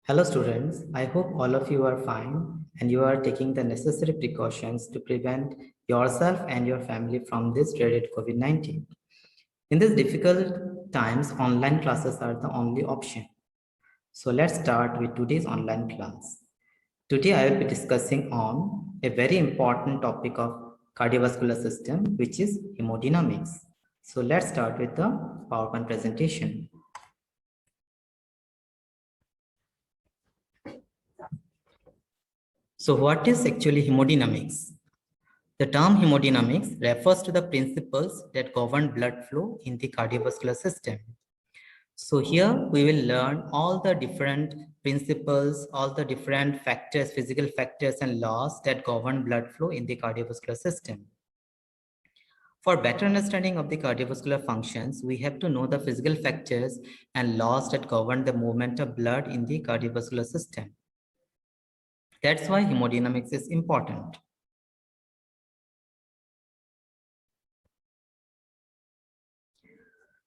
Hello students, I hope all of you are fine and you are taking the necessary precautions to prevent yourself and your family from this dreaded COVID-19. In these difficult times, online classes are the only option. So let's start with today's online class. Today I will be discussing on a very important topic of cardiovascular system, which is hemodynamics. So let's start with the PowerPoint presentation. So what is actually hemodynamics? The term hemodynamics refers to the principles that govern blood flow in the cardiovascular system. So here we will learn all the different principles, all the different factors, physical factors and laws that govern blood flow in the cardiovascular system. For better understanding of the cardiovascular functions, we have to know the physical factors and laws that govern the movement of blood in the cardiovascular system. That's why hemodynamics is important.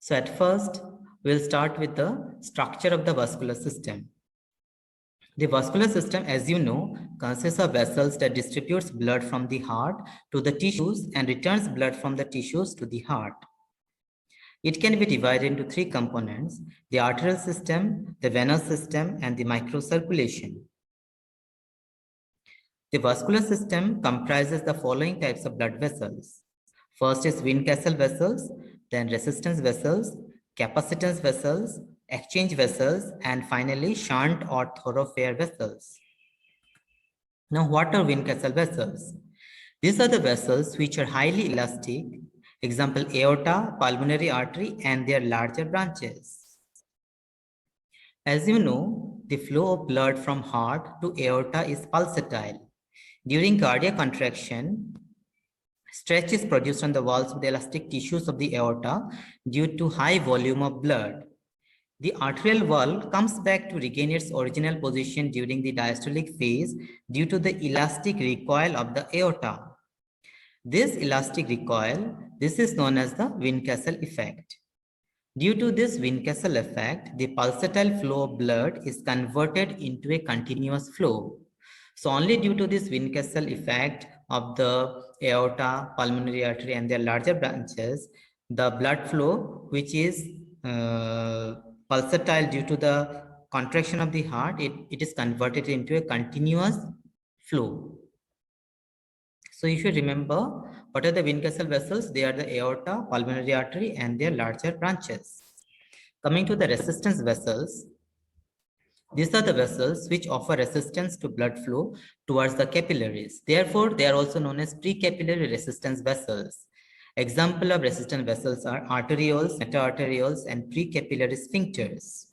So at first, we'll start with the structure of the vascular system. The vascular system, as you know, consists of vessels that distributes blood from the heart to the tissues and returns blood from the tissues to the heart. It can be divided into three components: the arterial system, the venous system, and the microcirculation. The vascular system comprises the following types of blood vessels. First is Windkessel vessels, then resistance vessels, capacitance vessels, exchange vessels, and finally shunt or thoroughfare vessels. Now, what are Windkessel vessels? These are the vessels which are highly elastic, example aorta, pulmonary artery, and their larger branches. As you know, the flow of blood from heart to aorta is pulsatile. During cardiac contraction, stretch is produced on the walls of the elastic tissues of the aorta due to high volume of blood. The arterial wall comes back to regain its original position during the diastolic phase due to the elastic recoil of the aorta. This elastic recoil, this is known as the Windkessel effect. Due to this Windkessel effect, the pulsatile flow of blood is converted into a continuous flow. So only due to this Windkessel effect of the aorta, pulmonary artery, and their larger branches, the blood flow, which is pulsatile due to the contraction of the heart, it is converted into a continuous flow. So you should remember, what are the Windkessel vessels? They are the aorta, pulmonary artery, and their larger branches. Coming to the resistance vessels, these are the vessels which offer resistance to blood flow towards the capillaries. Therefore, they are also known as precapillary resistance vessels. Example of resistant vessels are arterioles, metaarterioles, and precapillary sphincters.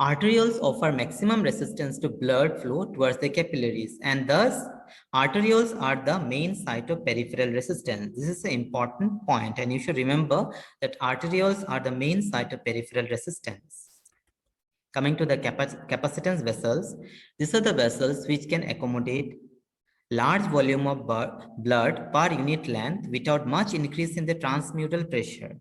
Arterioles offer maximum resistance to blood flow towards the capillaries, and thus arterioles are the main site of peripheral resistance. This is an important point, and you should remember that arterioles are the main site of peripheral resistance. Coming to the capacitance vessels, these are the vessels which can accommodate large volume of blood per unit length without much increase in the transmural pressure.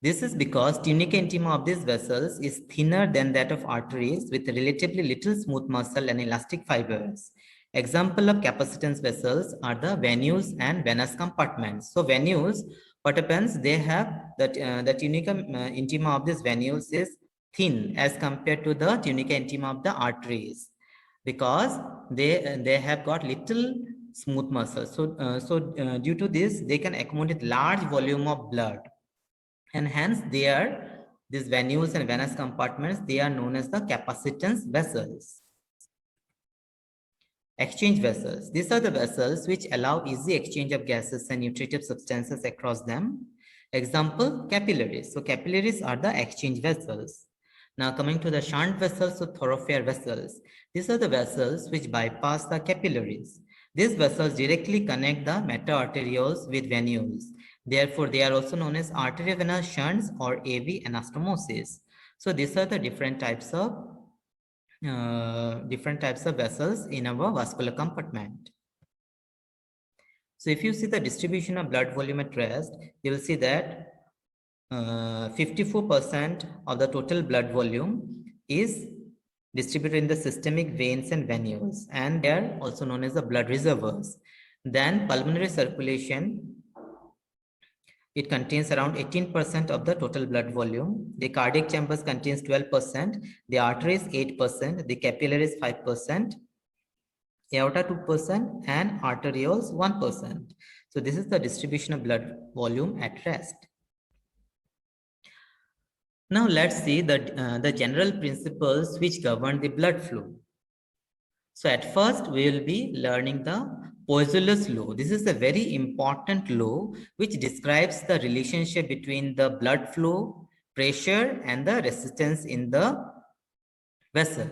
This is because tunica intima of these vessels is thinner than that of arteries with relatively little smooth muscle and elastic fibers. Example of capacitance vessels are the venules and venous compartments. So venules, what happens? They have that the tunica intima of these venules is thin as compared to the tunica intima of the arteries, because they have got little smooth muscle. So due to this, they can accommodate large volume of blood, and hence these venules and venous compartments, they are known as the capacitance vessels. Exchange vessels. These are the vessels which allow easy exchange of gases and nutritive substances across them. Example, capillaries. So capillaries are the exchange vessels. Now coming to the shunt vessels or thoroughfare vessels. These are the vessels which bypass the capillaries. These vessels directly connect the metaarterioles with venules. Therefore, they are also known as arteriovenous shunts or AV anastomosis. So these are the different types of vessels in our vascular compartment. So if you see the distribution of blood volume at rest, you will see that 54% of the total blood volume is distributed in the systemic veins and venules, and they are also known as the blood reservoirs. Then pulmonary circulation, it contains around 18% of the total blood volume. The cardiac chambers contains 12%, the arteries 8%, the capillaries 5%, aorta 2%, and arterioles 1%. So this is the distribution of blood volume at rest. Now let's see the general principles which govern the blood flow. So at first we will be learning the Poiseuille's law. This is a very important law which describes the relationship between the blood flow, pressure, and the resistance in the vessel.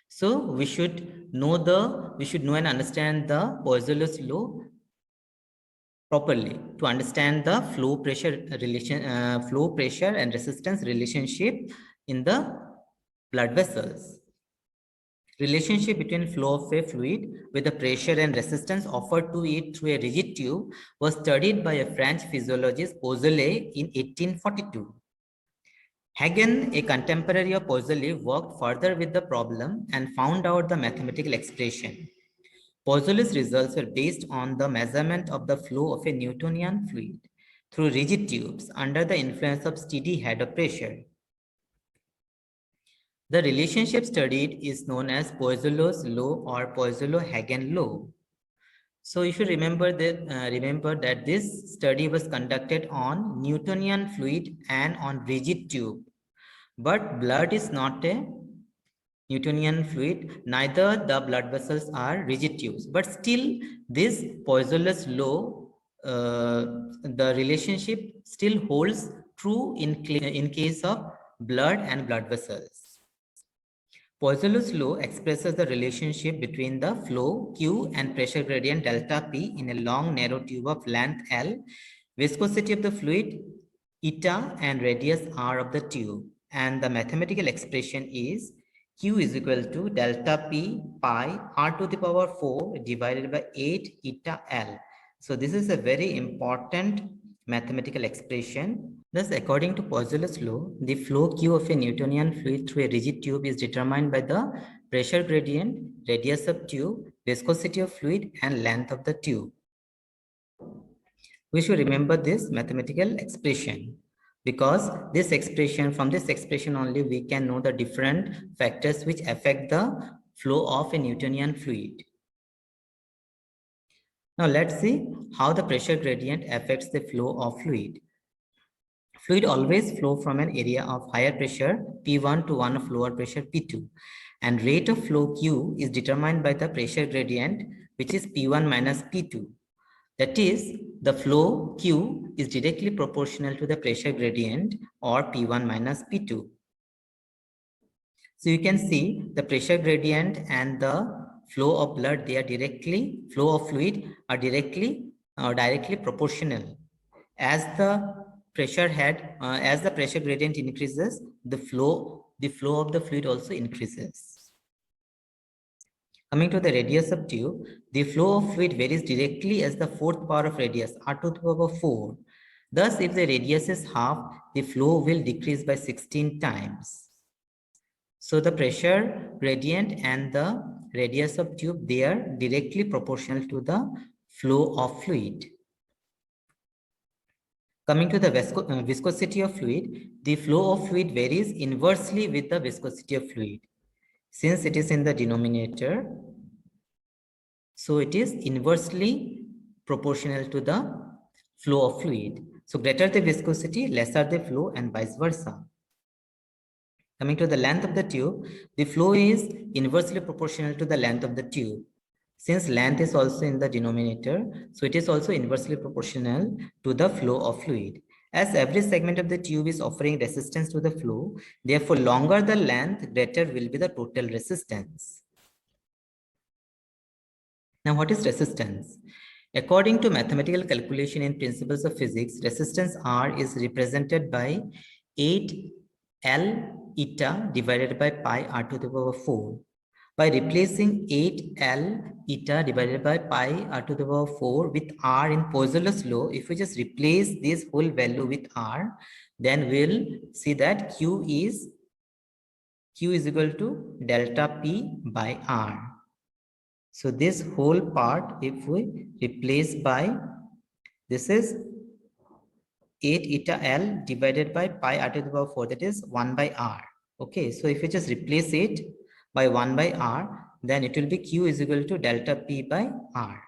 So we should know and understand the Poiseuille's law properly to understand the flow pressure and resistance relationship in the blood vessels. Relationship between flow of a fluid with the pressure and resistance offered to it through a rigid tube was studied by a French physiologist Poiseuille in 1842. Hagen, a contemporary of Poiseuille, worked further with the problem and found out the mathematical expression. Poiseuille's results were based on the measurement of the flow of a Newtonian fluid through rigid tubes under the influence of steady head of pressure. The relationship studied is known as Poiseuille's law or Poiseuille-Hagen law. So you should remember that this study was conducted on Newtonian fluid and on rigid tube. But blood is not a Newtonian fluid, neither the blood vessels are rigid tubes. But still, this Poiseuille's law, the relationship still holds true in case of blood and blood vessels. Poiseuille's law expresses the relationship between the flow Q and pressure gradient delta P in a long narrow tube of length L, viscosity of the fluid eta and radius R of the tube. And the mathematical expression is Q is equal to delta P pi R to the power 4 divided by 8 eta L. So this is a very important mathematical expression. Thus, according to Poiseuille's law, the flow Q of a Newtonian fluid through a rigid tube is determined by the pressure gradient, radius of tube, viscosity of fluid, and length of the tube. We should remember this mathematical expression because from this expression only we can know the different factors which affect the flow of a Newtonian fluid. Now let's see how the pressure gradient affects the flow of fluid. Fluid always flow from an area of higher pressure P1 to one of lower pressure P2, and rate of flow Q is determined by the pressure gradient, which is P1 minus P2. That is, the flow Q is directly proportional to the pressure gradient or P1 minus P2. So you can see the pressure gradient and the flow of blood, flow of fluid are directly proportional. As the pressure gradient increases, the flow of the fluid also increases. Coming to the radius of tube, the flow of fluid varies directly as the fourth power of radius, R to the power 4. Thus, if the radius is half, the flow will decrease by 16 times. So the pressure gradient and the radius of tube, they are directly proportional to the flow of fluid. Coming to the viscosity of fluid, the flow of fluid varies inversely with the viscosity of fluid. Since it is in the denominator, so it is inversely proportional to the flow of fluid. So greater the viscosity, lesser the flow, and vice versa. Coming to the length of the tube, the flow is inversely proportional to the length of the tube. Since length is also in the denominator, so it is also inversely proportional to the flow of fluid. As every segment of the tube is offering resistance to the flow, therefore longer the length, greater will be the total resistance. Now, what is resistance? According to mathematical calculation in principles of physics, resistance R is represented by 8 L eta divided by pi R to the power 4. By replacing 8 L eta divided by pi R to the power 4 with R in Poiseuille's law, if we just replace this whole value with R, then we'll see that Q is Q is equal to delta P by R. So this whole part, if we replace by, this is 8 eta L divided by pi r to the power 4, that is 1 by R. Okay, so if you just replace it by 1 by R, then it will be Q is equal to delta P by R.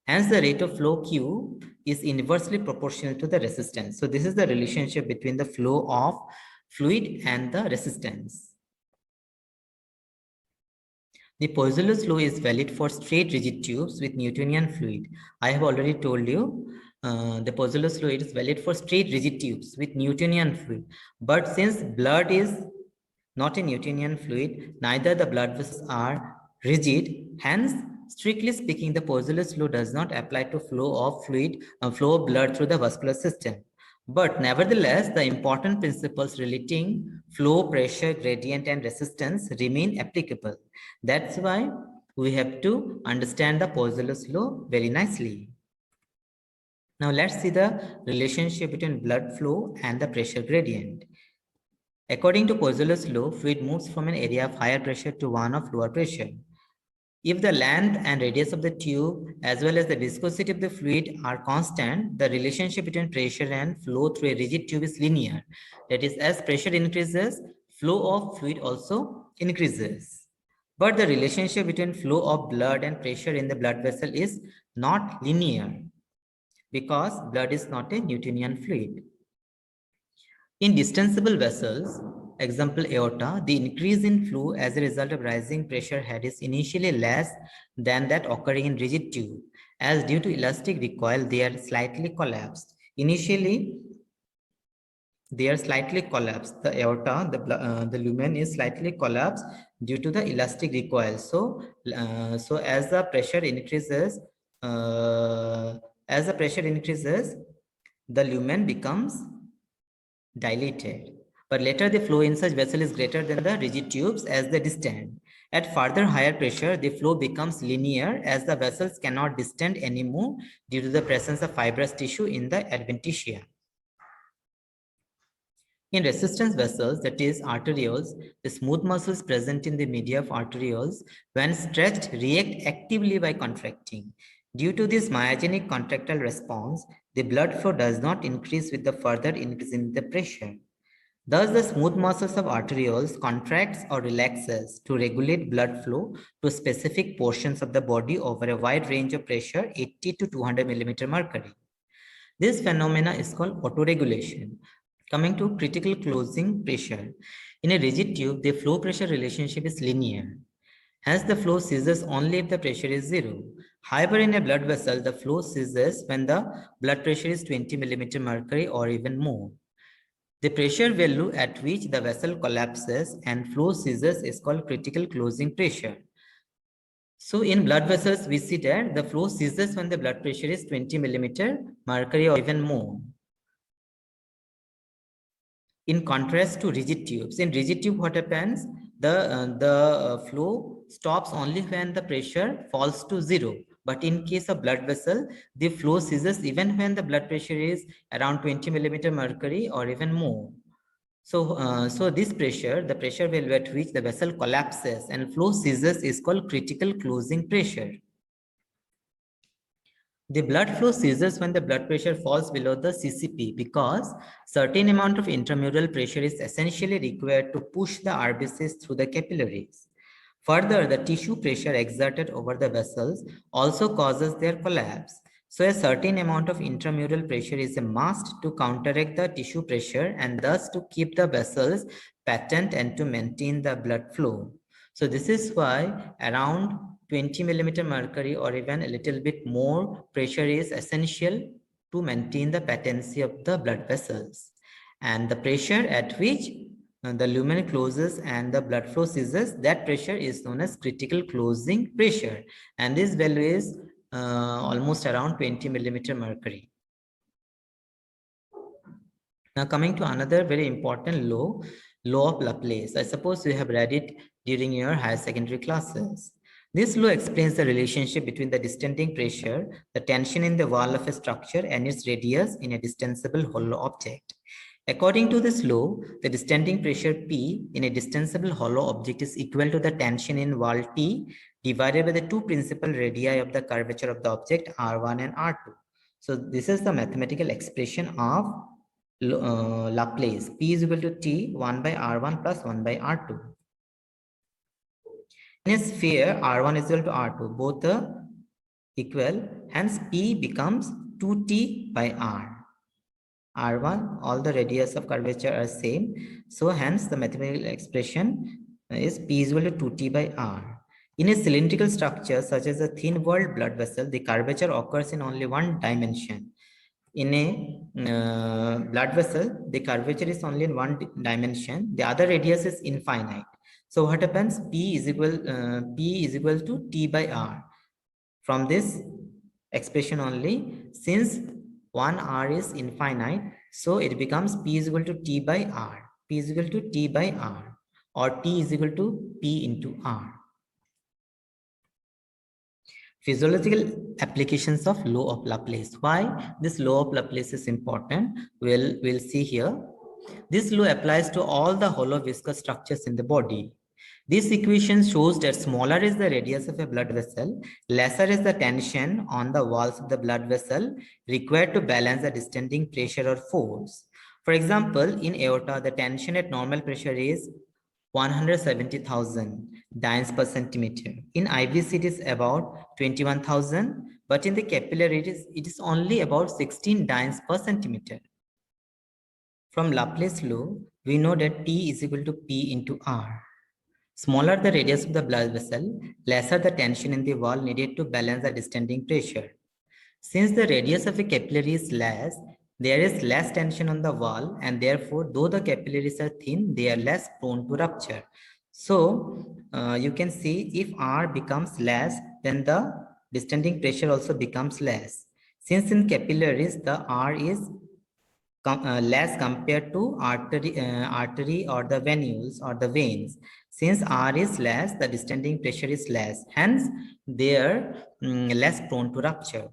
Hence, the rate of flow Q is inversely proportional to the resistance. So this is the relationship between the flow of fluid and the resistance. The Poiseuille's law is valid for straight rigid tubes with Newtonian fluid. I have already told you the Poiseuille's law is valid for straight rigid tubes with Newtonian fluid. But since blood is not a Newtonian fluid, neither the blood vessels are rigid. Hence, strictly speaking, the Poiseuille's law does not apply to flow of blood through the vascular system. But nevertheless, the important principles relating flow, pressure, gradient, and resistance remain applicable. That's why we have to understand the Poiseuille's law very nicely. Now let's see the relationship between blood flow and the pressure gradient. According to Poiseuille's law, fluid moves from an area of higher pressure to one of lower pressure. If the length and radius of the tube as well as the viscosity of the fluid are constant, the relationship between pressure and flow through a rigid tube is linear. That is, as pressure increases, flow of fluid also increases. But the relationship between flow of blood and pressure in the blood vessel is not linear because blood is not a Newtonian fluid. In distensible vessels, example aorta, the increase in flow as a result of rising pressure head is initially less than that occurring in rigid tube, as due to elastic recoil, they are slightly collapsed. Initially, they are slightly collapsed. The aorta, the lumen is slightly collapsed due to the elastic recoil. So as the pressure increases, the lumen becomes dilated, but later the flow in such vessel is greater than the rigid tubes as they distend. At further higher pressure, the flow becomes linear as the vessels cannot distend anymore due to the presence of fibrous tissue in the adventitia. In resistance vessels, that is arterioles, the smooth muscles present in the media of arterioles, when stretched, react actively by contracting. Due to this myogenic contractile response, the blood flow does not increase with the further increase in the pressure. Thus, the smooth muscles of arterioles contracts or relaxes to regulate blood flow to specific portions of the body over a wide range of pressure, 80 to 200 millimeter mercury. This phenomena is called autoregulation. Coming to critical closing pressure. In a rigid tube, the flow pressure relationship is linear. Hence, the flow ceases only if the pressure is 0. However, in a blood vessel, the flow ceases when the blood pressure is 20 millimeter mercury or even more. The pressure value at which the vessel collapses and flow ceases is called critical closing pressure. So in blood vessels, we see that the flow ceases when the blood pressure is 20 millimeter mercury or even more. In contrast to rigid tubes, in rigid tube, what happens? The flow stops only when the pressure falls to 0. But in case of blood vessel, the flow ceases even when the blood pressure is around 20 millimeter mercury or even more. So this pressure, the pressure value at which the vessel collapses and flow ceases is called critical closing pressure. The blood flow ceases when the blood pressure falls below the CCP because certain amount of intramural pressure is essentially required to push the RBCs through the capillaries. Further, the tissue pressure exerted over the vessels also causes their collapse. So a certain amount of intramural pressure is a must to counteract the tissue pressure and thus to keep the vessels patent and to maintain the blood flow. So this is why around 20 millimeter mercury or even a little bit more pressure is essential to maintain the patency of the blood vessels. And the pressure at which the lumen closes and the blood flow ceases, that pressure is known as critical closing pressure. And this value is almost around 20 millimeter mercury. Now coming to another very important law of Laplace. I suppose you have read it during your higher secondary classes. This law explains the relationship between the distending pressure, the tension in the wall of a structure, and its radius in a distensible hollow object. According to this law, the distending pressure P in a distensible hollow object is equal to the tension in wall T divided by the two principal radii of the curvature of the object R1 and R2. So this is the mathematical expression of Laplace. P is equal to T 1 by R1 plus 1 by R2. In a sphere, R1 is equal to R2. Both are equal. Hence, P becomes 2T by R. R1, all the radius of curvature are same. So hence the mathematical expression is P is equal to 2T by R. In a cylindrical structure such as a thin-walled blood vessel, the curvature occurs in only one dimension. In a blood vessel, the curvature is only in one dimension. The other radius is infinite. So what happens? P is equal to T by R. From this expression only, since 1R is infinite, so it becomes P is equal to T by R. P is equal to T by R, or T is equal to P into R. Physiological applications of law of Laplace. Why this law of Laplace is important? We'll see here. This law applies to all the hollow viscous structures in the body. This equation shows that smaller is the radius of a blood vessel, lesser is the tension on the walls of the blood vessel required to balance the distending pressure or force. For example, in aorta, the tension at normal pressure is 170,000 dynes per centimeter. In IVC, it is about 21,000, but in the capillary, it is only about 16 dynes per centimeter. From Laplace law, we know that T is equal to P into R. Smaller the radius of the blood vessel, lesser the tension in the wall needed to balance the distending pressure. Since the radius of a capillary is less, there is less tension on the wall, and therefore, though the capillaries are thin, they are less prone to rupture. So, you can see if R becomes less, then the distending pressure also becomes less. Since in capillaries, the R is less compared to artery or the venules or the veins. Since R is less, the distending pressure is less. Hence, they are less prone to rupture.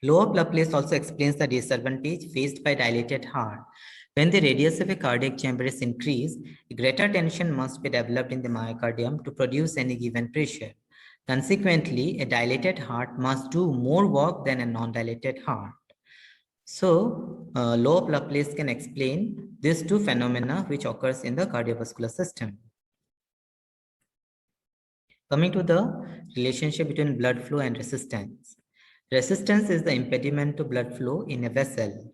Law of Laplace also explains the disadvantage faced by dilated heart. When the radius of a cardiac chamber is increased, greater tension must be developed in the myocardium to produce any given pressure. Consequently, a dilated heart must do more work than a non-dilated heart. So, law of Laplace can explain these two phenomena which occurs in the cardiovascular system. Coming to the relationship between blood flow and resistance. Resistance is the impediment to blood flow in a vessel.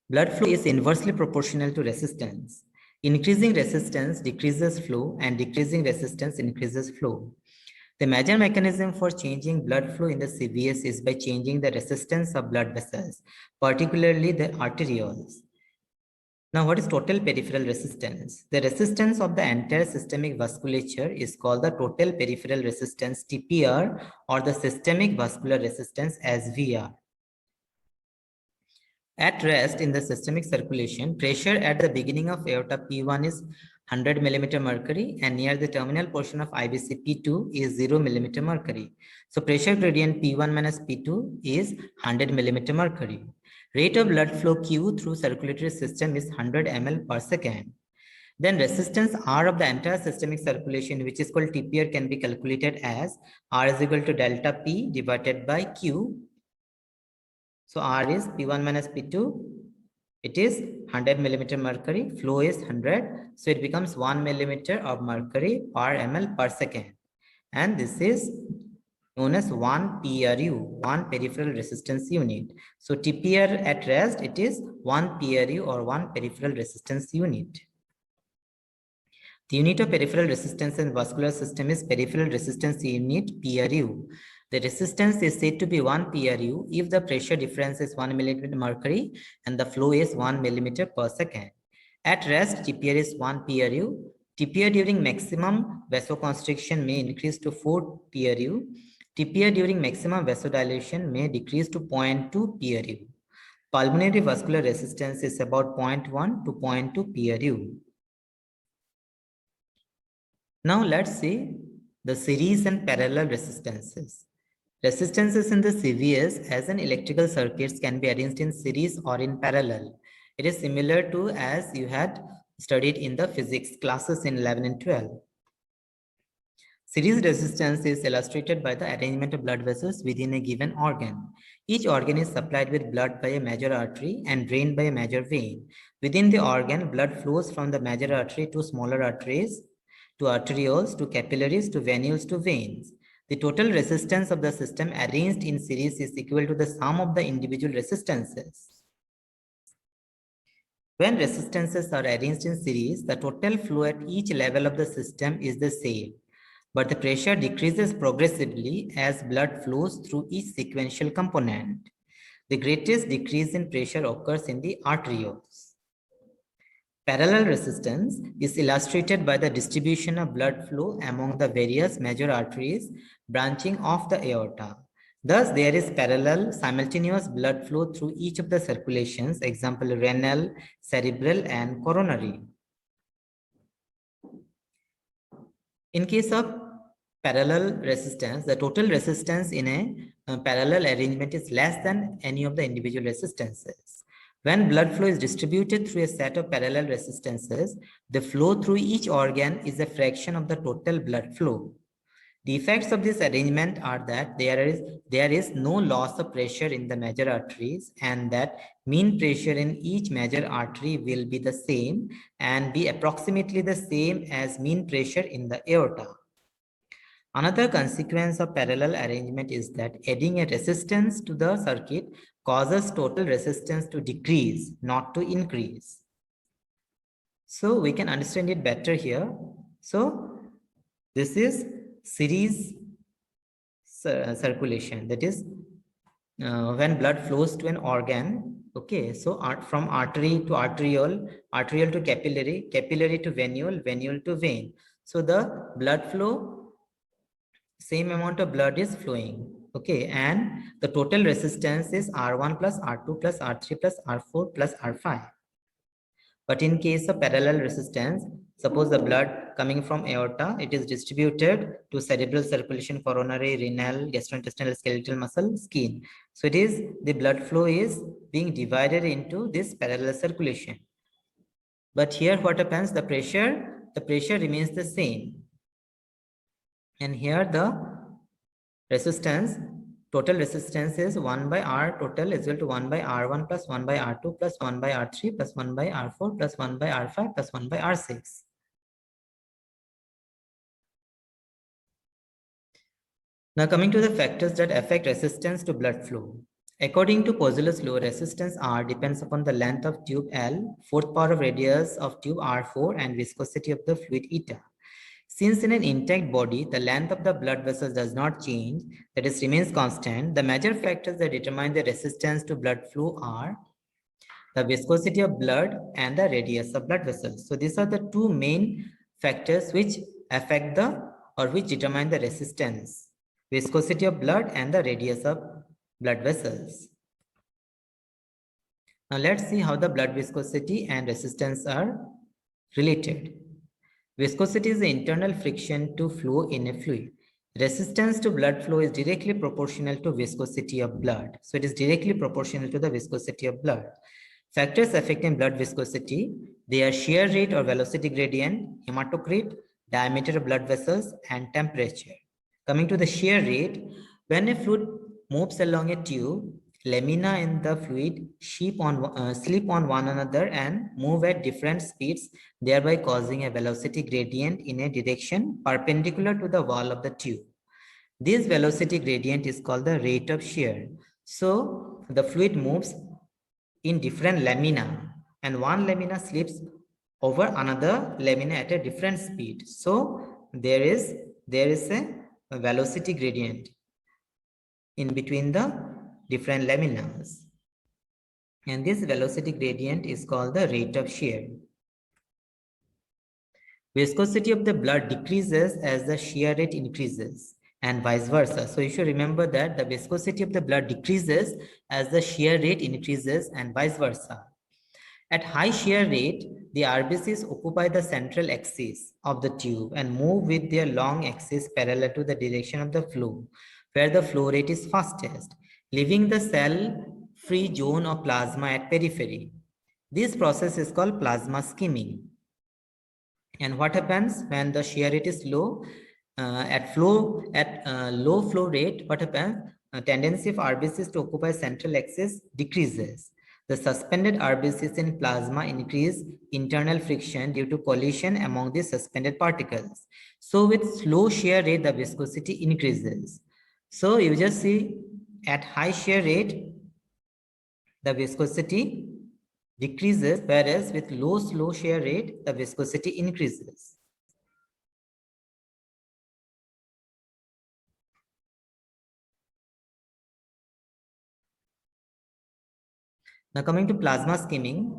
Blood flow is inversely proportional to resistance. Increasing resistance decreases flow, and decreasing resistance increases flow. The major mechanism for changing blood flow in the CVS is by changing the resistance of blood vessels, particularly the arterioles. Now, what is total peripheral resistance? The resistance of the entire systemic vasculature is called the total peripheral resistance, TPR, or the systemic vascular resistance, SVR. At rest in the systemic circulation, pressure at the beginning of aorta P1 is 100 mm mercury, and near the terminal portion of IVC P2 is 0 mm mercury. So pressure gradient P1 minus P2 is 100 mm mercury. Rate of blood flow Q through circulatory system is 100 ml per second. Then resistance R of the entire systemic circulation, which is called TPR, can be calculated as R is equal to delta P divided by Q. So R is P1 minus P2. It is 100 mm mercury. Flow is 100. So it becomes 1 millimeter of mercury per ml per second. And this is known as 1 PRU, 1 peripheral resistance unit. So TPR at rest, it is 1 PRU or 1 peripheral resistance unit. The unit of peripheral resistance in vascular system is peripheral resistance unit, PRU. The resistance is said to be 1 PRU if the pressure difference is 1 millimeter mercury and the flow is 1 millimeter per second. At rest, TPR is 1 PRU. TPR during maximum vasoconstriction may increase to 4 PRU. TPR during maximum vasodilation may decrease to 0.2 PRU. Pulmonary vascular resistance is about 0.1 to 0.2 PRU. Now let's see the series and parallel resistances. Resistances in the CVS as an electrical circuits can be arranged in series or in parallel. It is similar to as you had studied in the physics classes in 11 and 12. Series resistance is illustrated by the arrangement of blood vessels within a given organ. Each organ is supplied with blood by a major artery and drained by a major vein. Within the organ, blood flows from the major artery to smaller arteries, to arterioles, to capillaries, to venules, to veins. The total resistance of the system arranged in series is equal to the sum of the individual resistances. When resistances are arranged in series, the total flow at each level of the system is the same, but the pressure decreases progressively as blood flows through each sequential component. The greatest decrease in pressure occurs in the arterioles. Parallel resistance is illustrated by the distribution of blood flow among the various major arteries branching off the aorta. Thus, there is parallel, simultaneous blood flow through each of the circulations, example, renal, cerebral, and coronary. In case of parallel resistance, the total resistance in a parallel arrangement is less than any of the individual resistances. When blood flow is distributed through a set of parallel resistances, the flow through each organ is a fraction of the total blood flow. The effects of this arrangement are that there is no loss of pressure in the major arteries, and that mean pressure in each major artery will be the same and be approximately the same as mean pressure in the aorta. Another consequence of parallel arrangement is that adding a resistance to the circuit causes total resistance to decrease, not to increase. So we can understand it better here. So this is series circulation, that is when blood flows to an organ. Okay, so from artery to arteriole, arteriole to capillary, capillary to venule, venule to vein. So the blood flow, same amount of blood is flowing. Okay, and the total resistance is R1 plus R2 plus R3 plus R4 plus R5. But in case of parallel resistance, suppose the blood coming from aorta, it is distributed to cerebral circulation, coronary, renal, gastrointestinal, skeletal muscle, skin. So it is the blood flow is being divided into this parallel circulation. But here what happens? The pressure remains the same. And here the resistance, total resistance is 1 by R total is equal to 1 by R1 plus 1 by R2 plus 1 by R3 plus 1 by R4 plus 1 by R5 plus 1 by R6. Now coming to the factors that affect resistance to blood flow. According to Poiseuille's law, resistance R depends upon the length of tube L, fourth power of radius of tube R4, and viscosity of the fluid eta. Since in an intact body, the length of the blood vessels does not change, that is, remains constant, the major factors that determine the resistance to blood flow are the viscosity of blood and the radius of blood vessels. So these are the two main factors which affect which determine the resistance: viscosity of blood and the radius of blood vessels. Now let's see how the blood viscosity and resistance are related. Viscosity is the internal friction to flow in a fluid. Resistance to blood flow is directly proportional to viscosity of blood. So it is directly proportional to the viscosity of blood. Factors affecting blood viscosity, they are shear rate or velocity gradient, hematocrit, diameter of blood vessels, and temperature. Coming to the shear rate, when a fluid moves along a tube, lamina in the fluid slip on one another and move at different speeds, thereby causing a velocity gradient in a direction perpendicular to the wall of the tube. This velocity gradient is called the rate of shear. So the fluid moves in different lamina, and one lamina slips over another lamina at a different speed. So there is a velocity gradient in between the different laminas, and this velocity gradient is called the rate of shear. Viscosity of the blood decreases as the shear rate increases, and vice versa. So you should remember that the viscosity of the blood decreases as the shear rate increases, and vice versa. At high shear rate, the RBCs occupy the central axis of the tube and move with their long axis parallel to the direction of the flow, where the flow rate is fastest, leaving the cell-free zone of plasma at periphery. This process is called plasma skimming. And what happens when the shear rate is low? At low flow rate, what happens? Tendency of RBCs to occupy central axis decreases. The suspended RBCs in plasma increase internal friction due to collision among the suspended particles. So with slow shear rate, the viscosity increases. So you just see at high shear rate, the viscosity decreases, whereas with low slow shear rate, the viscosity increases. Now coming to plasma skimming,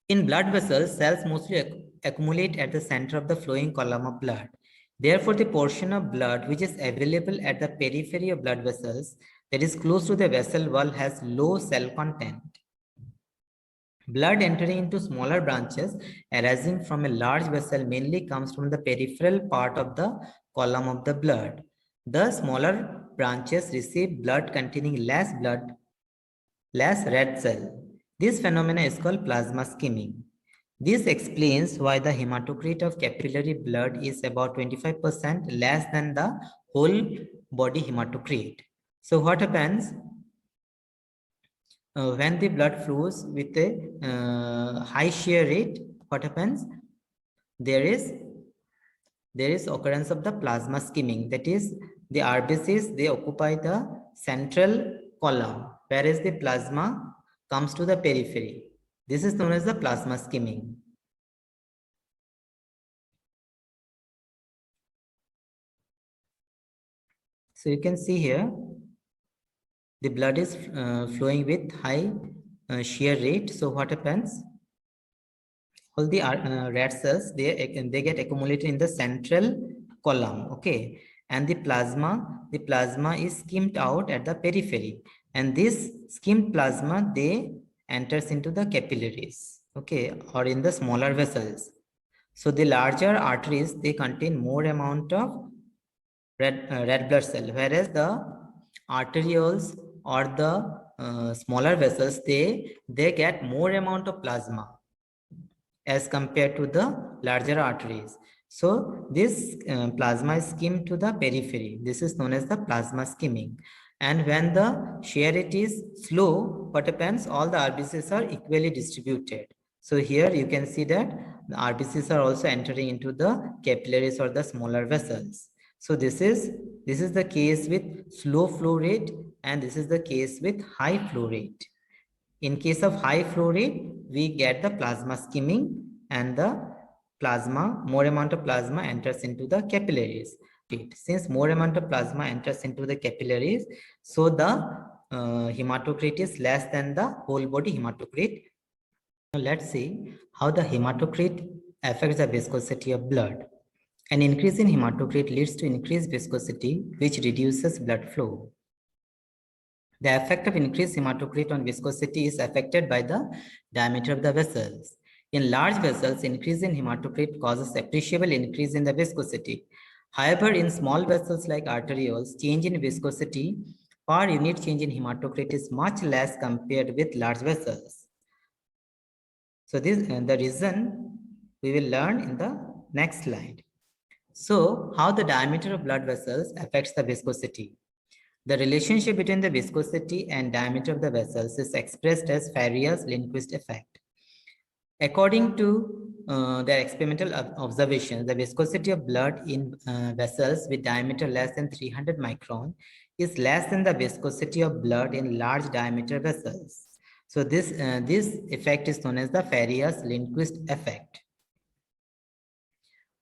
in blood vessels, cells mostly accumulate at the center of the flowing column of blood. Therefore, the portion of blood which is available at the periphery of blood vessels that is close to the vessel wall has low cell content. Blood entering into smaller branches arising from a large vessel mainly comes from the peripheral part of the column of the blood. The smaller branches receive blood containing less red cell. This phenomenon is called plasma skimming. This explains why the hematocrit of capillary blood is about 25% less than the whole body hematocrit. So what happens? When the blood flows with a high shear rate, what happens? There is occurrence of the plasma skimming. That is, the RBCs, they occupy the central column, whereas the plasma comes to the periphery. This is known as the plasma skimming. So you can see here, the blood is flowing with high shear rate. So what happens? All the red cells, they get accumulated in the central column, okay, and the plasma is skimmed out at the periphery, and this skimmed plasma, they enters into the capillaries, okay, or in the smaller vessels. So the larger arteries, they contain more amount of red blood cell, whereas the arterioles or the smaller vessels, they get more amount of plasma as compared to the larger arteries. So this plasma is skimmed to the periphery. This is known as the plasma skimming. And when the shear rate is slow, what happens? All the RBCs are equally distributed. So here you can see that the RBCs are also entering into the capillaries or the smaller vessels. So this is the case with slow flow rate, and this is the case with high flow rate. In case of high flow rate, we get the plasma skimming, and the more amount of plasma enters into the capillaries. Since more amount of plasma enters into the capillaries, so the hematocrit is less than the whole body hematocrit. Now let's see how the hematocrit affects the viscosity of blood. An increase in hematocrit leads to increased viscosity, which reduces blood flow. The effect of increased hematocrit on viscosity is affected by the diameter of the vessels. In large vessels, increase in hematocrit causes appreciable increase in the viscosity. However, in small vessels like arterioles, change in viscosity per unit change in hematocrit is much less compared with large vessels. So this the reason we will learn in the next slide. So how the diameter of blood vessels affects the viscosity. The relationship between the viscosity and diameter of the vessels is expressed as Farias-Lindquist effect. According to their experimental observations, the viscosity of blood in vessels with diameter less than 300 micron is less than the viscosity of blood in large diameter vessels. So this effect is known as the Farias-Lindquist effect.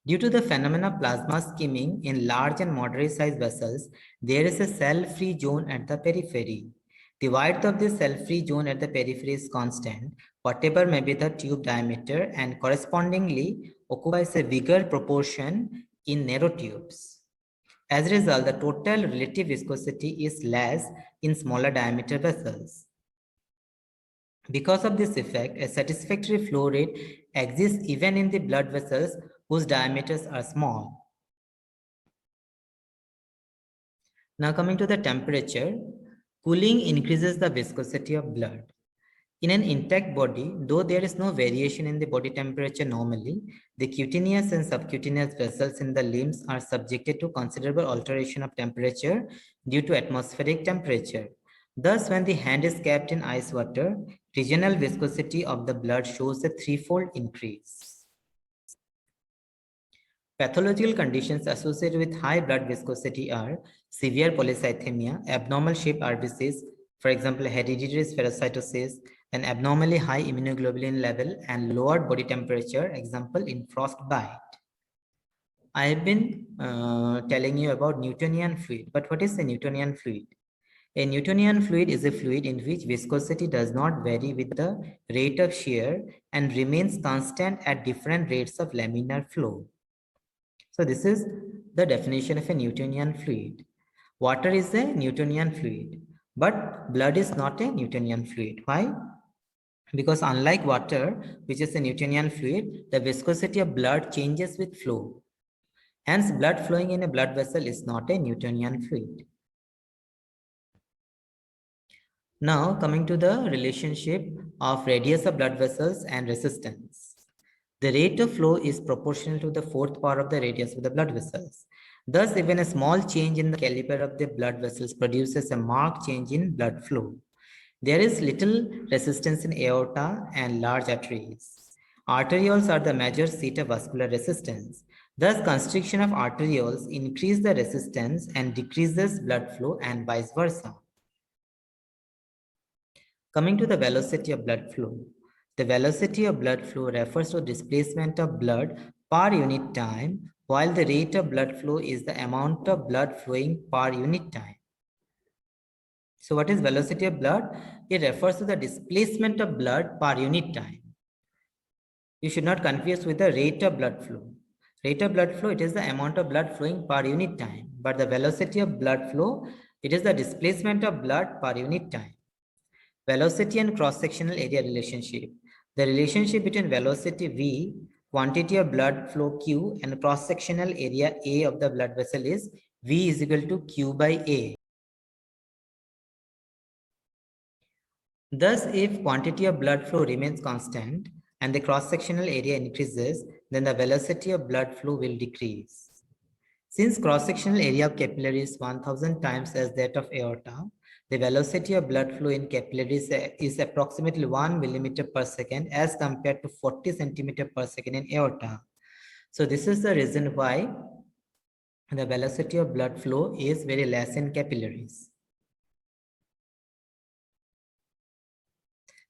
Due to the phenomena of plasma skimming in large and moderate sized vessels, there is a cell-free zone at the periphery. The width of this cell-free zone at the periphery is constant, whatever may be the tube diameter, and correspondingly occupies a bigger proportion in narrow tubes. As a result, the total relative viscosity is less in smaller diameter vessels. Because of this effect, a satisfactory flow rate exists even in the blood vessels whose diameters are small. Now coming to the temperature, cooling increases the viscosity of blood. In an intact body, though there is no variation in the body temperature normally, the cutaneous and subcutaneous vessels in the limbs are subjected to considerable alteration of temperature due to atmospheric temperature. Thus, when the hand is kept in ice water, regional viscosity of the blood shows a threefold increase. Pathological conditions associated with high blood viscosity are severe polycythemia, abnormal shaped RBCs, for example, hereditary spherocytosis, an abnormally high immunoglobulin level, and lowered body temperature, example in frostbite. I have been telling you about Newtonian fluid, but what is a Newtonian fluid? A Newtonian fluid is a fluid in which viscosity does not vary with the rate of shear and remains constant at different rates of laminar flow. So this is the definition of a Newtonian fluid. Water is a Newtonian fluid, but blood is not a Newtonian fluid. Why? Because unlike water, which is a Newtonian fluid, the viscosity of blood changes with flow. Hence, blood flowing in a blood vessel is not a Newtonian fluid. Now, coming to the relationship of radius of blood vessels and resistance. The rate of flow is proportional to the fourth power of the radius of the blood vessels. Thus, even a small change in the caliber of the blood vessels produces a marked change in blood flow. There is little resistance in aorta and large arteries. Arterioles are the major seat of vascular resistance. Thus, constriction of arterioles increases the resistance and decreases blood flow and vice versa. Coming to the velocity of blood flow. The velocity of blood flow refers to displacement of blood per unit time, while the rate of blood flow is the amount of blood flowing per unit time. So what is velocity of blood? It refers to the displacement of blood per unit time. You should not confuse with the rate of blood flow. Rate of blood flow, it is the amount of blood flowing per unit time. But the velocity of blood flow, it is the displacement of blood per unit time. Velocity and cross-sectional area relationship. The relationship between velocity V, quantity of blood flow Q, and cross-sectional area A of the blood vessel is V is equal to Q by A. Thus, if quantity of blood flow remains constant and the cross-sectional area increases, then the velocity of blood flow will decrease. Since cross-sectional area of capillary is 1000 times as that of aorta, the velocity of blood flow in capillaries is approximately 1 millimeter per second as compared to 40 centimeter per second in aorta. So this is the reason why the velocity of blood flow is very less in capillaries.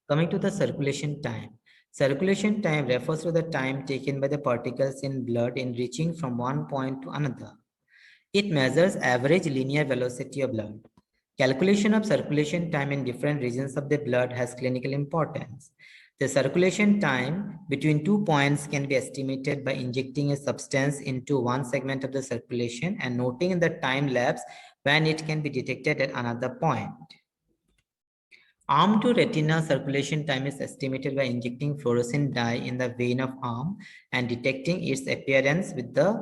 Coming to the circulation time. Circulation time refers to the time taken by the particles in blood in reaching from one point to another. It measures average linear velocity of blood. Calculation of circulation time in different regions of the blood has clinical importance. The circulation time between 2 points can be estimated by injecting a substance into one segment of the circulation and noting the time lapse when it can be detected at another point. Arm to retina circulation time is estimated by injecting fluorescent dye in the vein of arm and detecting its appearance with the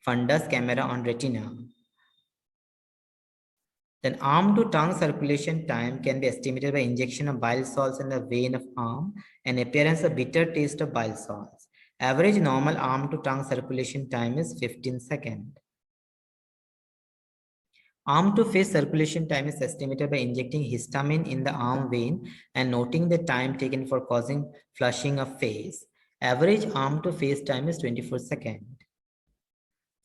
fundus camera on retina. Then arm to tongue circulation time can be estimated by injection of bile salts in the vein of arm and appearance of bitter taste of bile salts. Average normal arm to tongue circulation time is 15 seconds. Arm to face circulation time is estimated by injecting histamine in the arm vein and noting the time taken for causing flushing of face. Average arm to face time is 24 seconds.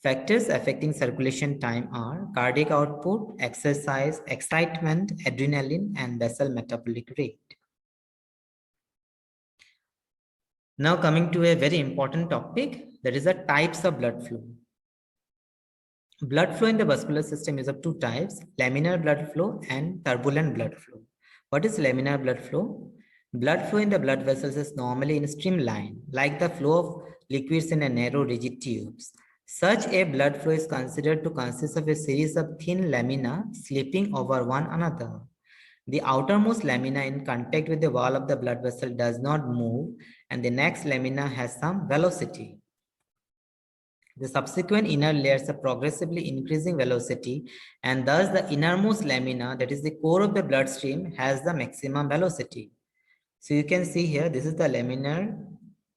Factors affecting circulation time are cardiac output, exercise, excitement, adrenaline, and basal metabolic rate. Now coming to a very important topic, that is the types of blood flow. Blood flow in the vascular system is of two types, laminar blood flow and turbulent blood flow. What is laminar blood flow? Blood flow in the blood vessels is normally in a streamline, like the flow of liquids in a narrow rigid tubes. Such a blood flow is considered to consist of a series of thin lamina slipping over one another. The outermost lamina in contact with the wall of the blood vessel does not move, and the next lamina has some velocity. The subsequent inner layers have progressively increasing velocity, and thus the innermost lamina, that is the core of the bloodstream, has the maximum velocity. So you can see here, this is the laminar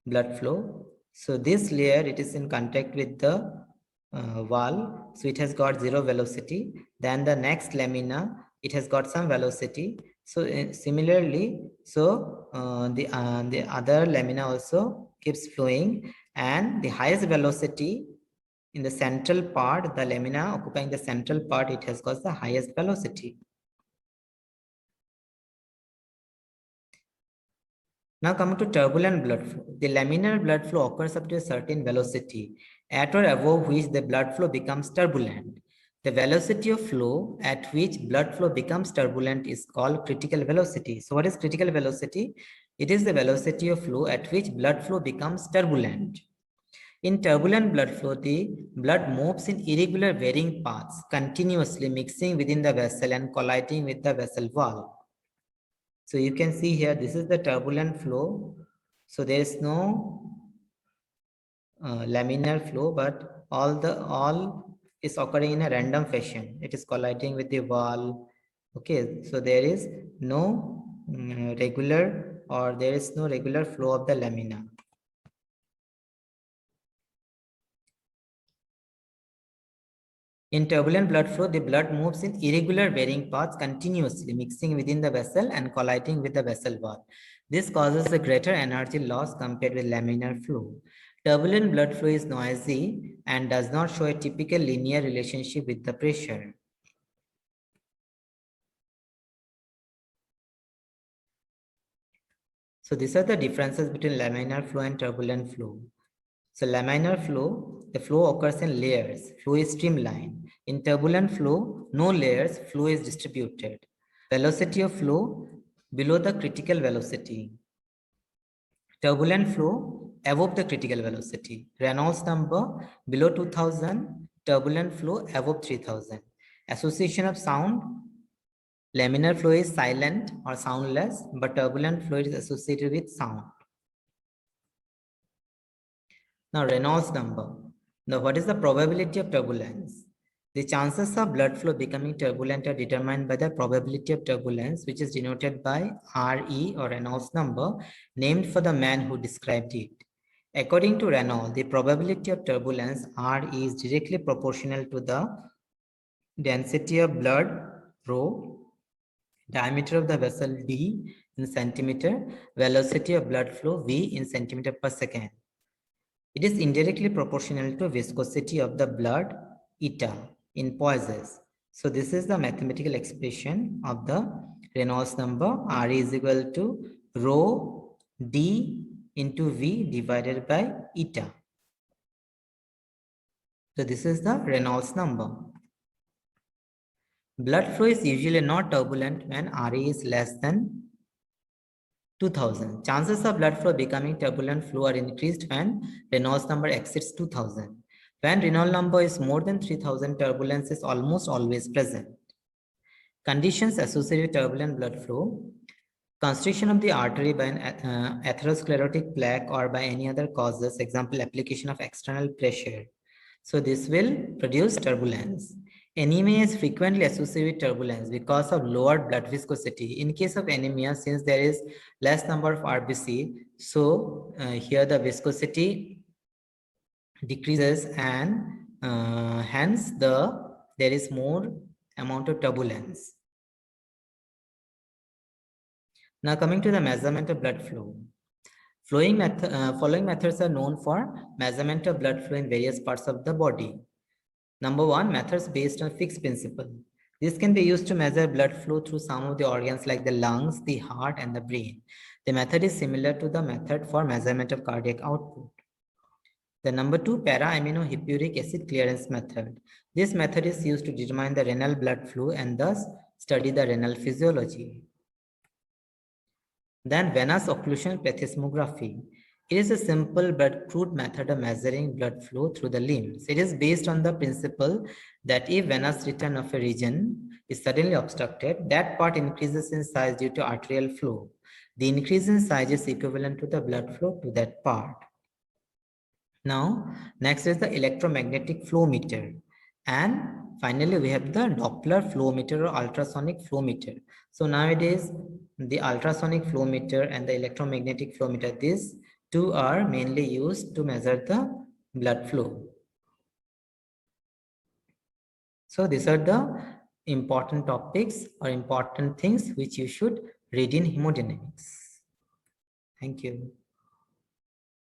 blood flow. So this layer, it is in contact with the wall. So it has got zero velocity. Then the next lamina, it has got some velocity. So similarly, so the other lamina also keeps flowing, and the highest velocity in the central part, the lamina occupying the central part, it has got the highest velocity. Now coming to turbulent blood flow. The laminar blood flow occurs up to a certain velocity, at or above which the blood flow becomes turbulent. The velocity of flow at which blood flow becomes turbulent is called critical velocity. So what is critical velocity? It is the velocity of flow at which blood flow becomes turbulent. In turbulent blood flow, the blood moves in irregular varying paths, continuously mixing within the vessel and colliding with the vessel wall. So you can see here, this is the turbulent flow. So there is no laminar flow, but all is occurring in a random fashion. It is colliding with the wall. Okay, so there is no regular, or there is no regular flow of the lamina. In turbulent blood flow, the blood moves in irregular varying paths, continuously mixing within the vessel and colliding with the vessel wall. This causes a greater energy loss compared with laminar flow. Turbulent blood flow is noisy and does not show a typical linear relationship with the pressure. So these are the differences between laminar flow and turbulent flow. So laminar flow, the flow occurs in layers. Flow is streamlined. In turbulent flow, no layers, flow is distributed. Velocity of flow below the critical velocity. Turbulent flow above the critical velocity. Reynolds number below 2000, turbulent flow above 3000. Association of sound, laminar flow is silent or soundless, but turbulent flow is associated with sound. Now Reynolds number. Now what is the probability of turbulence? The chances of blood flow becoming turbulent are determined by the probability of turbulence, which is denoted by Re, or Reynolds number, named for the man who described it. According to Reynolds, the probability of turbulence Re is directly proportional to the density of blood rho, diameter of the vessel d in centimeter, velocity of blood flow v in centimeter per second. It is indirectly proportional to viscosity of the blood eta in Poiseuille. So this is the mathematical expression of the Reynolds number. R is equal to rho d into V divided by eta. So this is the Reynolds number. Blood flow is usually not turbulent when Ra is less than 2000. Chances of blood flow becoming turbulent flow are increased when Reynolds number exceeds 2000. When Reynolds number is more than 3000, turbulence is almost always present. Conditions associated with turbulent blood flow: constriction of the artery by an atherosclerotic plaque or by any other causes, example, application of external pressure. So this will produce turbulence. Anemia is frequently associated with turbulence because of lowered blood viscosity. In case of anemia, since there is less number of RBC, so here the viscosity decreases, and hence there is more amount of turbulence. Now coming to the measurement of blood flow. Following methods are known for measurement of blood flow in various parts of the body. Number one, methods based on fixed principle. This can be used to measure blood flow through some of the organs like the lungs, the heart, and the brain. The method is similar to the method for measurement of cardiac output. The number two, para-aminohippuric acid clearance method. This method is used to determine the renal blood flow and thus study the renal physiology. Then venous occlusion plethysmography. It is a simple but crude method of measuring blood flow through the limbs. It is based on the principle that if venous return of a region is suddenly obstructed, that part increases in size due to arterial flow. The increase in size is equivalent to the blood flow to that part. Now, next is the electromagnetic flow meter. An finally, we have the Doppler flow meter or ultrasonic flow meter. So nowadays, the ultrasonic flow meter and the electromagnetic flow meter, these two are mainly used to measure the blood flow. So these are the important topics or important things which you should read in hemodynamics. Thank you.